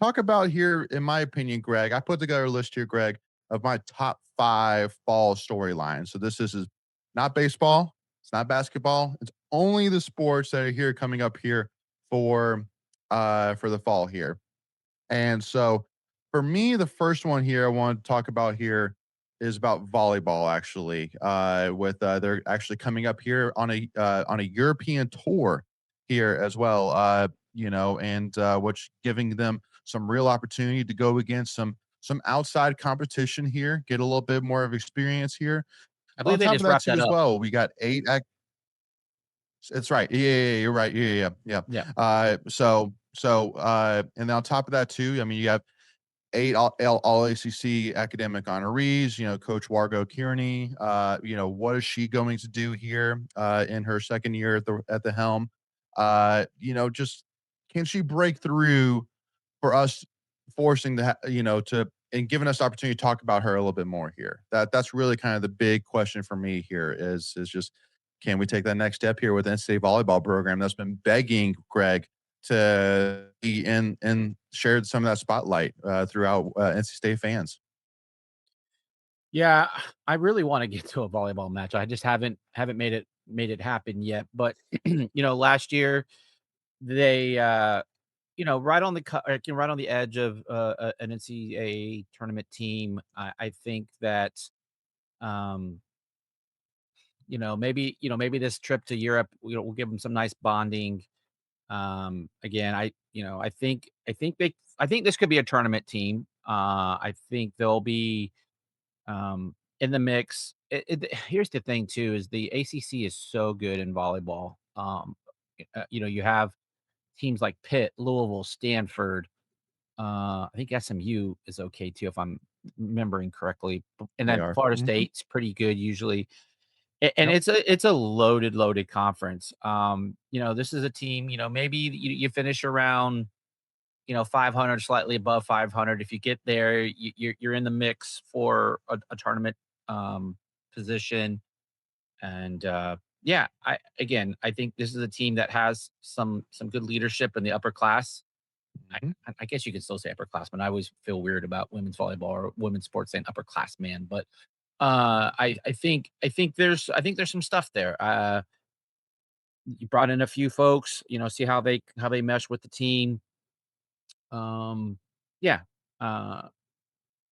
talk about here, in my opinion, Greg. I put together a list here, Greg, of my top 5 fall storylines. So this is not baseball, it's not basketball. It's only the sports that are here coming up here for the fall here. And so for me, the first one here I want to talk about here is about volleyball actually. With they're actually coming up here on a European tour here as well. And which giving them some real opportunity to go against some outside competition here, get a little bit more of experience here. I On believe they top of just that wrapped too that as up. well, we got 8 it's right. Yeah, you're right. Yeah. Yeah. And then on top of that too, I mean, you have 8 All-ACC academic honorees, Coach Wargo-Kearney. What is she going to do here in her second year at the helm? Just can she break through for us, forcing to and giving us the opportunity to talk about her a little bit more here. That's really kind of the big question for me here is just can we take that next step here with the NCAA volleyball program that's been begging Greg to be in and shared some of that spotlight throughout NC State fans. Yeah, I really wanna get to a volleyball match. I just haven't made it happen yet, but, last year, they, right on the right on the edge of, an NCAA tournament team. I think that, um, maybe this trip to Europe, will give them some nice bonding. Again, I think this could be a tournament team. I think they'll be in the mix. Here's the thing too: is the ACC is so good in volleyball. You have teams like Pitt, Louisville, Stanford. I think SMU is okay too, if I'm remembering correctly. And They then are. Florida Mhm. State's pretty good usually. And Yep. it's a loaded conference. This is a team. Maybe you finish around 500, slightly above 500. If you get there, you're in the mix for a tournament um, position. And yeah, I think this is a team that has some good leadership in the upper class. I, Mhm. I guess you could still say upperclassmen. I always feel weird about women's volleyball or women's sports saying upperclassman, but I think there's some stuff there. You brought in a few folks, see how they mesh with the team. Um, yeah, uh,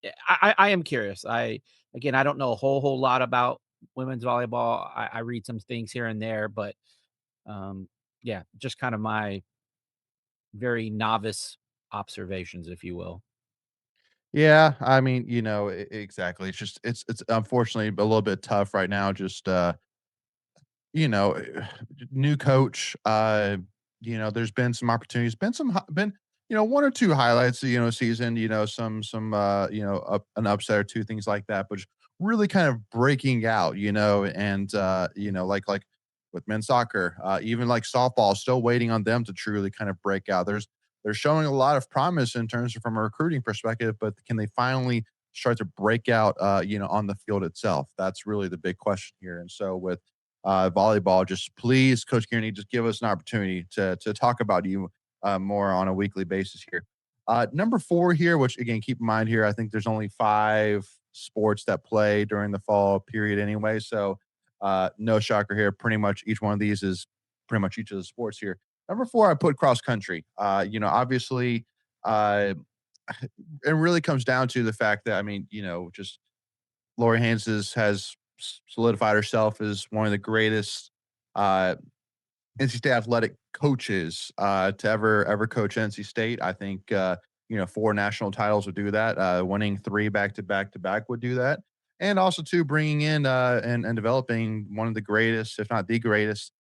yeah, I am curious. I don't know a whole lot about women's volleyball. I read some things here and there, but um, yeah, just kind of my very novice observations, if you will. Yeah, I mean, exactly. It's unfortunately a little bit tough right now. Just you know, new coach. There's been some opportunities, been one or two highlights, season. An upset or two things like that, but just really kind of breaking out. And like with men's soccer, even like softball, still waiting on them to truly kind of break out. They're showing a lot of promise in terms of from a recruiting perspective, but can they finally start to break out? On the field itself. That's really the big question here. And so with volleyball, just please, Coach Kearney, just give us an opportunity to talk about you more on a weekly basis here. Number 4 here, which again, keep in mind here, I think there's only 5 sports that play during the fall period anyway. So no shocker here. Pretty much each one of these is pretty much each of the sports here. Number 4, I put cross country. Obviously, uh, it really comes down to the fact that, I mean, just Laurie Henes has solidified herself as one of the greatest uh, NC State athletic coaches to ever coach NC State. I think 4 national titles would do that. Winning 3 back to back to back would do that, and also too bringing in and developing one of the greatest, if not the greatest,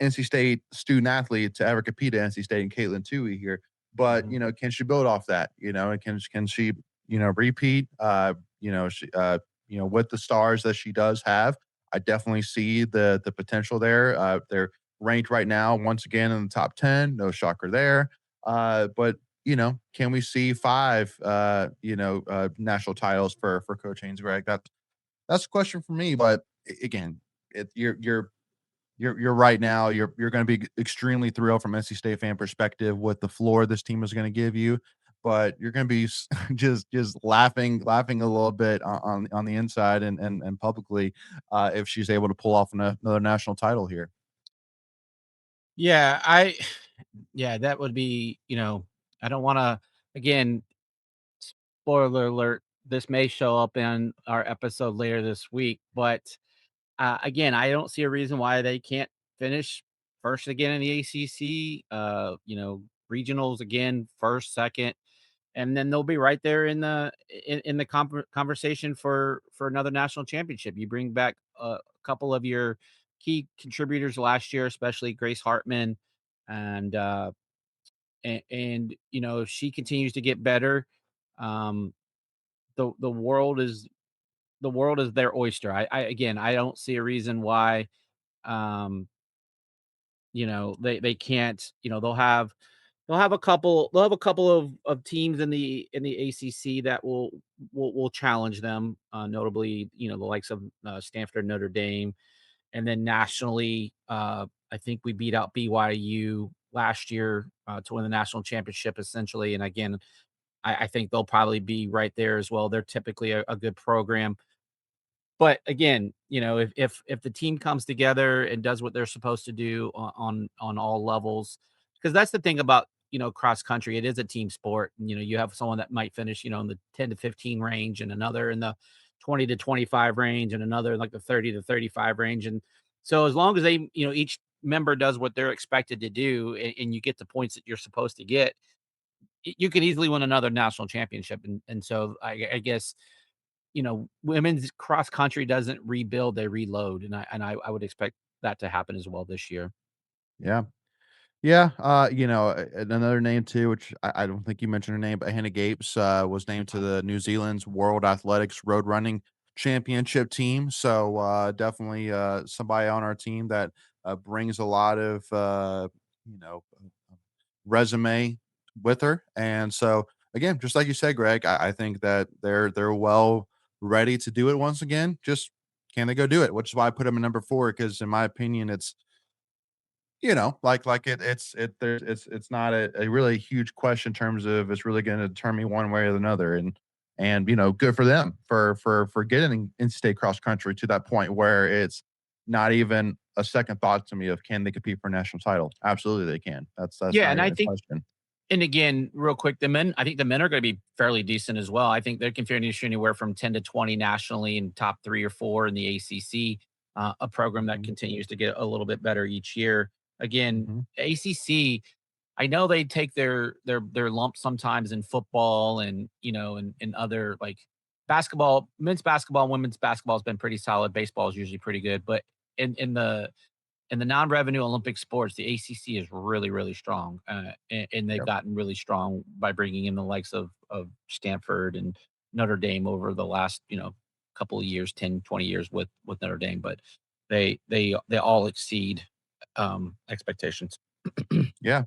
NC State student athlete to ever compete at NC State, and Katelyn Tuohy here. But Mhm. can she build off that? And can she repeat? With the stars that she does have, I definitely see the potential there. They're ranked right now once again in the top 10. No shocker there. But can we see 5 national titles for Coach Haynes Greg? That's a question for me. But again, you're right now. You're going to be extremely thrilled from NC State fan perspective with the floor this team is going to give you. but you're going to be just laughing a little bit on the inside and publicly if she's able to pull off another national title here. Yeah, yeah, that would be, I don't wanna again, spoiler alert, this may show up in our episode later this week, but, again, I don't see a reason why they can't finish first again in the ACC, regionals again, first, second, and then they'll be right there in the conversation for another national championship. You bring back a couple of your key contributors last year, especially Grace Hartman, and, if she continues to get better, um, the world is their oyster. I again, I don't see a reason why, um, they can't, they'll have a couple of teams in the ACC that will challenge them, notably, the likes of, Stanford, Notre Dame, and then nationally, I think we beat out BYU last year, to win the national championship essentially, and again, I think they'll probably be right there as well. They're typically a good program. But again, if the team comes together and does what they're supposed to do on all levels, because that's the thing about, cross country, it is a team sport. And, you have someone that might finish, in the 10 to 15 range and another in the 20 to 25 range and another in like the 30 to 35 range. And so as long as they, each member does what they're expected to do and you get the points that you're supposed to get, you can easily win another national championship. And so I guess women's cross country doesn't rebuild, they reload, and I would expect that to happen as well this year. Yeah. Yeah, another name too, which I don't think you mentioned her name, but Hannah Gapes was named to the New Zealand's World Athletics Road Running Championship team. So definitely somebody on our team that brings a lot of you know resume with her. And so again, just like you said, Greg, I think that they're well ready to do it once again. Just can they go do it? Which is why I put them in number 4 because in my opinion, it's like it's not a really huge question in terms of it's really gonna determine one way or another, and, good for them for getting in state cross country to that point where it's not even a second thought to me of can they compete for a national title? Absolutely, they can. That's Yeah, not and I even a think question. and again, real quick, I think the men are gonna be fairly decent as well. I think they can finish anywhere from 10 to 20 nationally and top 3 or 4 in the ACC, a program that Mhm, continues to get a little bit better each year. Again, mhm. ACC, I know they take their lumps sometimes in football and, and other, like, basketball. Men's basketball, women's basketball has been pretty solid. Baseball is usually pretty good, but in the non-revenue Olympic sports, the ACC is really, really strong, and they've Yep, gotten really strong by bringing in the likes of Stanford and Notre Dame over the last, couple of years, 10, 20 years with Notre Dame, but they all exceed, expectations. yeah.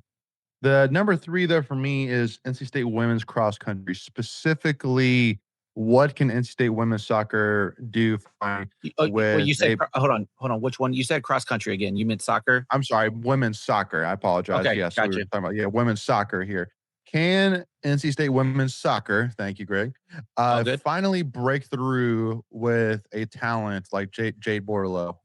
The number 3 there for me is NC State women's cross country. Specifically, what can NC State women's soccer do Well, with you said a hold on, which one? You said cross country again. You meant soccer? I'm sorry, women's soccer. I apologize. Okay, Yes, we were gotcha. talking about women's soccer here. Can NC State women's soccer, thank you, Greg, All good. finally break through with a talent like Jade Bordelot,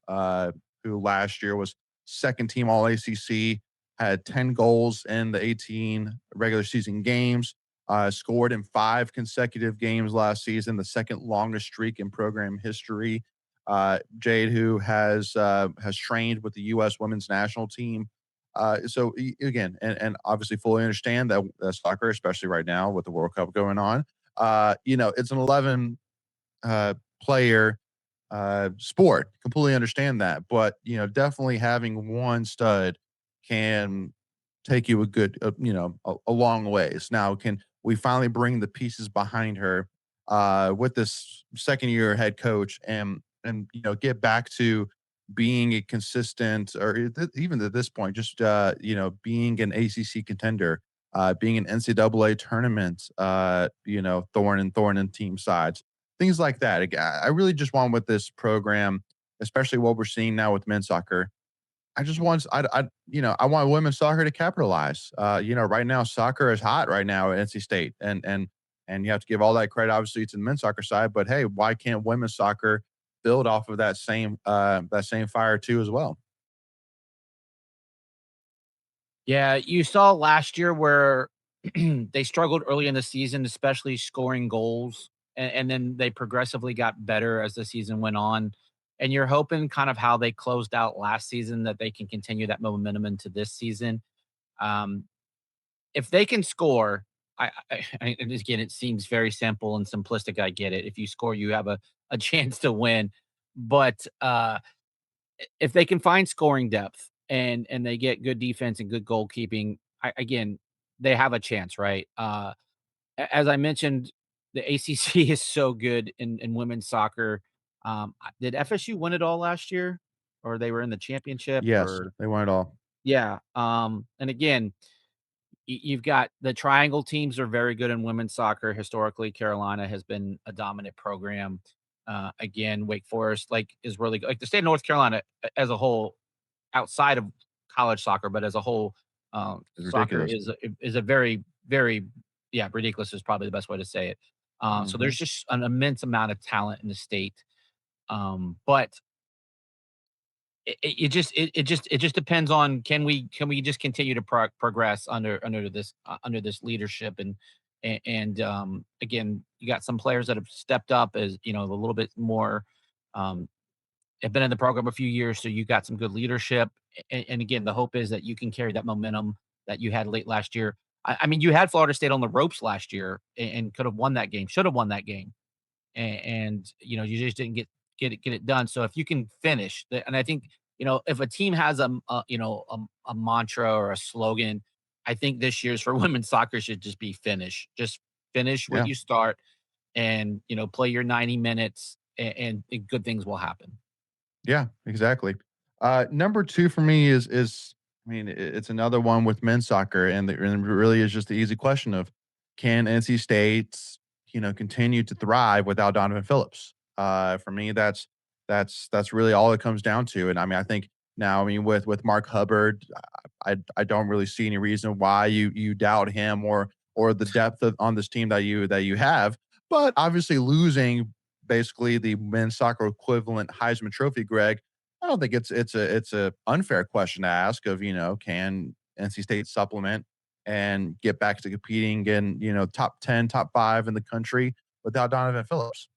who last year was second team All ACC, had 10 goals in the 18 regular season games, scored in 5 consecutive games last season, the second longest streak in program history. Jade, who has trained with the U.S. Women's National Team. So again, and obviously fully understand that soccer, especially right now with the World Cup going on, it's an 11 player sport. Completely understand that, but definitely having one stud can take you a good, a long ways. Now, can we finally bring the pieces behind her with this second year head coach and get back to being a consistent or even at this point, just being an ACC contender, being an NCAA tournament, thorn and team sides things like that. I really just want with this program, especially what we're seeing now with men's soccer. I just want I want women's soccer to capitalize. Right now soccer is hot right now at NC State, and you have to give all that credit obviously to the men's soccer side. But hey, why can't women's soccer build off of that same fire too as well? Yeah, you saw last year where they struggled early in the season, especially scoring goals, and then they progressively got better as the season went on. And you're hoping kind of how they closed out last season that they can continue that momentum into this season. Um, if they can score, and again, it seems very simple and simplistic. I get it. If you score, you have a chance to win. But if they can find scoring depth and they get good defense and good goalkeeping, again, they have a chance, right? As I mentioned, the ACC is so good in women's soccer. Did FSU win it all last year, or they were in the championship? Yes, Or they want it all. yeah, and again, you've got the triangle teams are very good in women's soccer. Historically, Carolina has been a dominant program. Again, Wake Forest is really good. Like the state of North Carolina as a whole, outside of college soccer, but as a whole, It's soccer ridiculous. is a very, very, yeah, ridiculous is probably the best way to say it. So Hmm. there's just an immense amount of talent in the state. But it just depends on can we just continue to progress under this leadership and again, you got some players that have stepped up as a little bit more, um, have been in the program a few years, so you got some good leadership. And again, the hope is that you can carry that momentum that you had late last year. I mean, you had Florida State on the ropes last year and could have won that game, should have won that game, and you just didn't get it done. So if you can finish, and I think if a team has a mantra or a slogan, I think this year's for women's soccer should just be finish. Just finish what Yeah. you start, and play your 90 minutes, and good things will happen. Yeah, exactly. Number 2 for me is I mean, it's another one with men's soccer, and it really is just the easy question of can NC State, continue to thrive without Donovan Phillips? For me, that's really all it comes down to. And I mean, I think now, I mean, with Mark Hubbard, I don't really see any reason why you doubt him or the depth on this team that you have. But obviously, losing basically the men's soccer equivalent Heisman Trophy, Greg, I don't think it's a unfair question to ask of, can NC State supplement and get back to competing in, top 10, top 5 in the country without Donovan Phillips?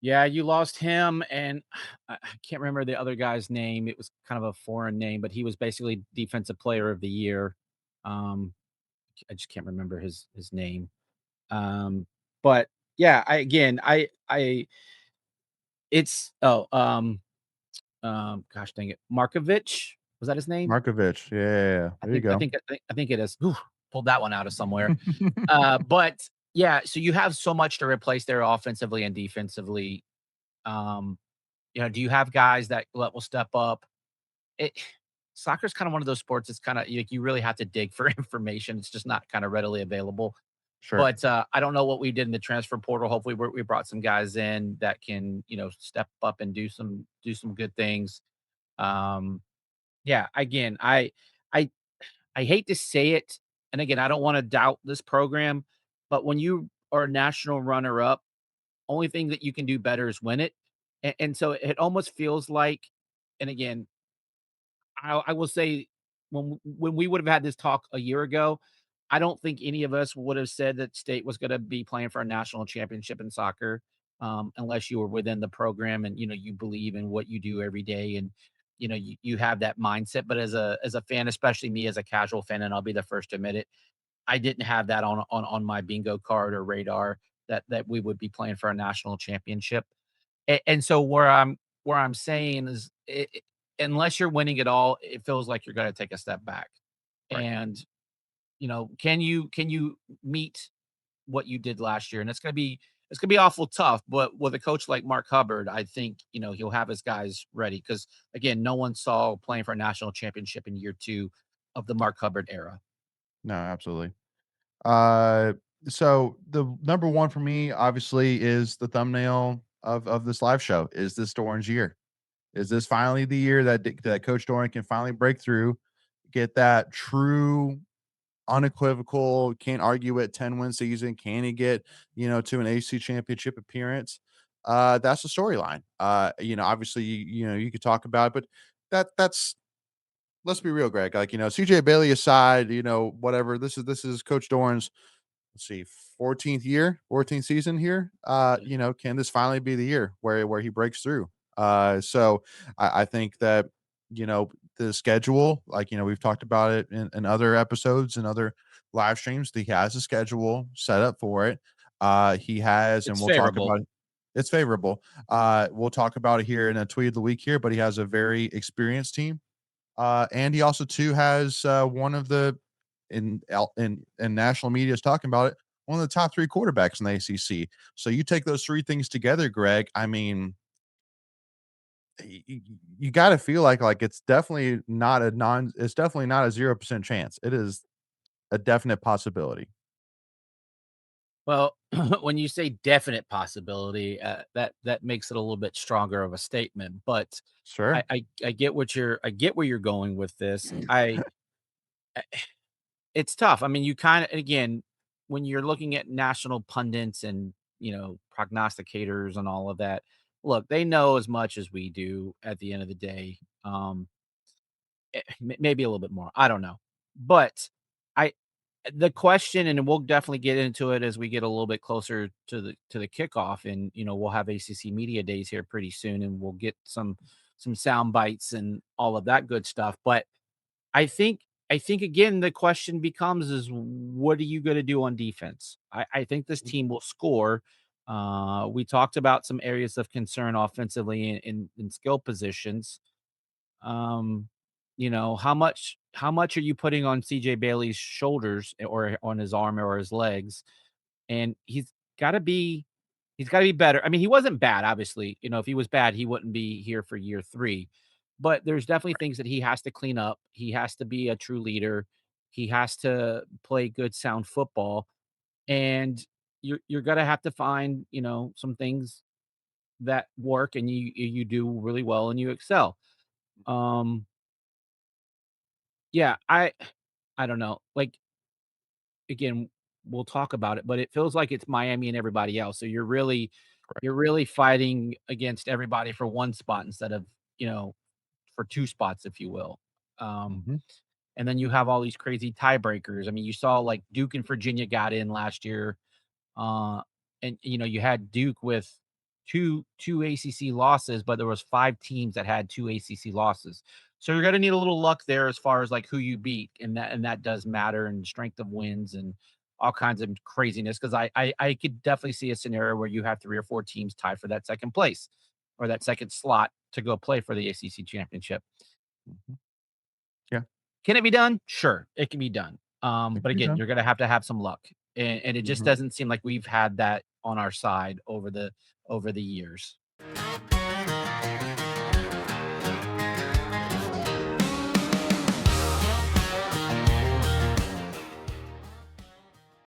Yeah, you lost him, and I can't remember the other guy's name. It was kind of a foreign name, but he was basically defensive player of the year. Um, I just can't remember his name. Um, but yeah, I it's gosh dang it, Markovich, was that his name? Markovich. Yeah. I There you think I go. think I think it is. Whew, pulled that one out of somewhere. But yeah, so you have so much to replace there offensively and defensively. Um, do you have guys that will step up? It Soccer is kind of one of those sports. It's kind of you really have to dig for information. It's just not kind of readily available. Sure. But I don't know what we did in the transfer portal. Hopefully, we brought some guys in that can step up and do some good things. Um, yeah, again, I I hate to say it, and again, I don't want to doubt this program, but when you are a national runner up, only thing that you can do better is win it. And so it almost feels like, and again, I will say when we would have had this talk a year ago, I don't think any of us would have said that state was going to be playing for a national championship in soccer, unless you were within the program and you believe in what you do every day, and you have that mindset. But as a fan, especially me as a casual fan, and I'll be the first to admit it, I didn't have that on my bingo card or radar that we would be playing for a national championship. And so where I'm saying is, unless you're winning it all, it feels like you're gonna take a step back. Right. And, can you meet what you did last year? And it's gonna be awful tough, but with a coach like Mark Hubbard, I think, he'll have his guys ready because again, no one saw playing for a national championship in year 2 of the Mark Hubbard era. No, absolutely. Uh, so the number 1 for me, obviously, is the thumbnail of this live show. Is this the orange year? Is this finally the year that Coach Doeren can finally break through, get that true unequivocal, can't argue it 10-win season? Can he get, to an AC championship appearance? That's the storyline. Obviously, you could talk about it, but that's let's be real, Greg. Like, CJ Bailey aside, whatever. This is Coach Doran's, let's see, 14th year, 14th season here. Can this finally be the year where he breaks through? So I think that, the schedule, like, we've talked about it in other episodes and other live streams, he has a schedule set up for it. He has, and It's we'll talk favorable. about it. It's favorable. We'll talk about it here in a tweet of the week here, but he has a very experienced team. And he also too has one of the in national media is talking about it, one of the top three quarterbacks in the ACC. So you take those three things together, Greg. I mean, you got to feel like it's definitely not a 0% chance. It is a definite possibility. Well, when you say definite possibility, that makes it a little bit stronger of a statement, but Sure. I get I get where you're going with this. I it's tough. I mean, you kinda again, when you're looking at national pundits and, prognosticators and all of that, look, they know as much as we do at the end of the day. Maybe a little bit more, I don't know. But I the question, and we'll definitely get into it as we get a little bit closer to the kickoff, and, we'll have ACC media days here pretty soon, and we'll get some sound bites and all of that good stuff, but I think I think again the question becomes is what are you gonna do on defense? I think this team will score. We talked about some areas of concern offensively in skill positions. Um, how much are you putting on CJ Bailey's shoulders or on his arm or his legs? And gotta be he's gotta be better. I mean, he wasn't bad, obviously. If he was bad, he wouldn't be here for year 3. But there's definitely things that he has to clean up. He has to be a true leader. He has to play good, sound football. And you're gonna have to find, some things that work and you do really well and you excel. Um, yeah, I don't know. Like, again, we'll talk about it, but it feels like it's Miami and everybody else. So Correct. you're really fighting against everybody for 1 spot instead of, for 2 spots, if you will. Um, Mhm. and then you have all these crazy tiebreakers. I mean, you saw like Duke and Virginia got in last year. Uh, and you had Duke with two ACC losses, but there was 5 teams that had 2 ACC losses. So you're gonna need a little luck there as far as like who you beat, and that does matter, and strength of wins and all kinds of craziness. Because I could definitely see a scenario where you have 3 or 4 teams tied for that 2nd place or that 2nd slot to go play for the ACC championship. Mhm. Yeah, Can it be done? Sure, it can be done. it But can be again, done. you're gonna have to have some luck, and it just Mhm. doesn't seem like we've had that on our side over the years.